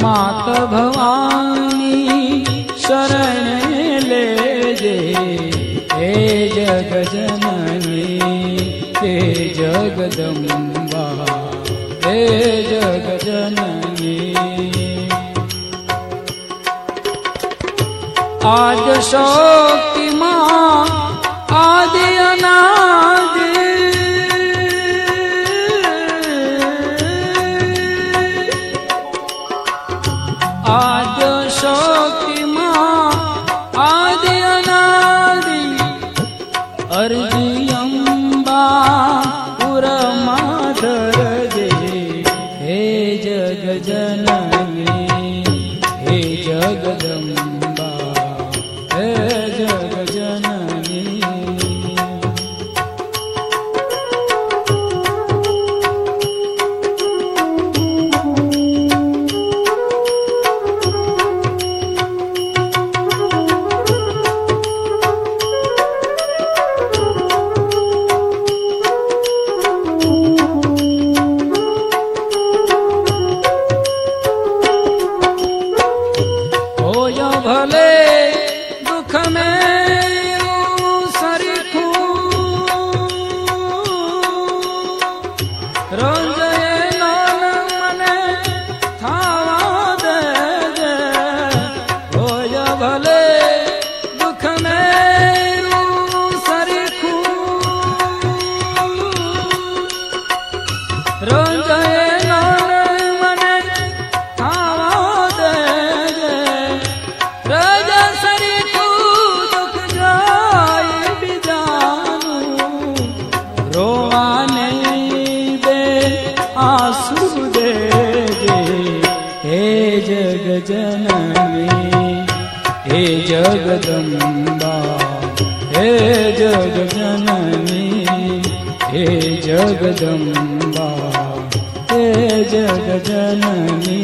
मात भवानी शरण लेजे। हे जग जननी हे जगदम्बा हे जग जननी। आज शक्ति मां आदि अनादि आज शक्ति मां आदि अनादि अर्जी अम्बा पुरमाधर दे। हे जग जननी हे जगदम्बा हे जग जननी। भले दुख में सरीखूं रोज लोन मने थावा दे दे। होय भले दुख में सरीखूं रोज आंसू दे दे। हे जग जननी हे जगदम्बा हे जग जननी हे जगदम्बा हे जग जननी।